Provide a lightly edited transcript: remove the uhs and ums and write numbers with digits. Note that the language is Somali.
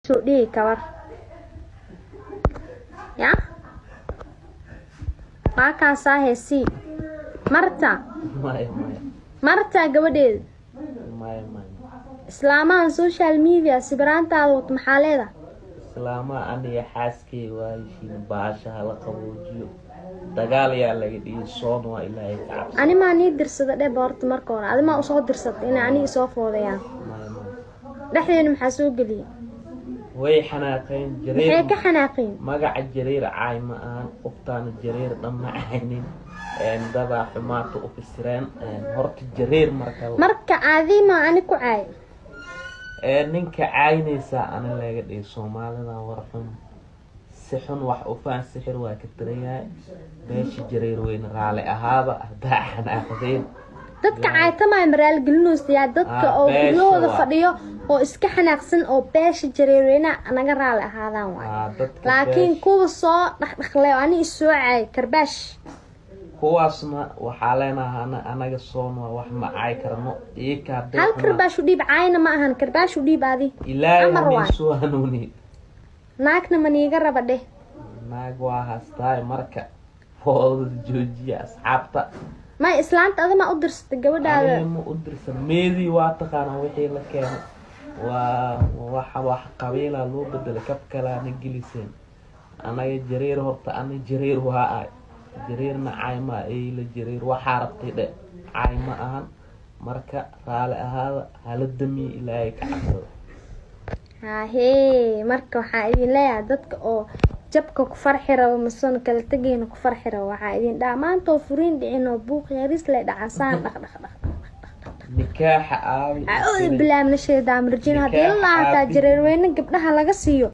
Sudi kabar. Ya? Maka hesi. Marta. Maya. Marta gabadheed. Maya. Islaamahan social media sibiraantaada wad maxaa leeda? Islaama aniga xaaskay waa heshiin baasha la qaboojiyo. Dagaal yaa laga dhigay soon waa Ilaahay ka cabsi. Ani ma nii dirsada dhib horta marka hore. Adi ma u soo dirsatay in ani soo foodayaan. Dhaxdeena maxaa soo galiyay? Way xanaaqeen jareer. Maxay ka xanaaqeen? Magaca jareer caay ma aan qoftaan jareer dhamma ahaynin. Daba xumaato u fisireen horta jareer marka aadi ma ani ku caay. ninka caynaysa ana laga dhigay Soomaalida warxun si xun wax u faan sixir waa ka tirayay beeshi jareer weyn raali ahaaba hadaa xanaaqdeen dadka caaytama maraal gelinoosta dadka oo gulooda fadhiyo oo iska xanaaqsan oo beesha jareerweena anaga raali ahaadaan waay laakiin kuwa soo dhaqdhaqlay ani soo caay karbaash kuwaasna waxaa leenahay anaga soon wax ma caay karno iika hal karbaash u dhiib caayna ma ahan karbaash u dhiib aadi Ilaahay soo hanuuni naagna maniga raba dheh naag waa haastay marka food joojiya asxaabta ma islaanta adama u dirsatay gabadhaada ma u dirsan meedi waa taqaan wixii la keenay waa wax qabiila loo bedel kab kala nagilisan anaga jareer horta ana jareer waa ay jareerna caayma ay la jareer waxa rabtay dhe caayma ahan marka raali ahaada haladami Ilaahay ka cabsado marka waxa idin leeyahay dadka oo jabka ku farxi rabo masan kala tageena ku farxi rabo waxa idin dhamaanto furiin dhicin oo buuq yaris la dhacasaan dhaq nikaaxa aawi bilaa min shayda marjin hadii la ta jareer weyn gabdhaha laga siiyo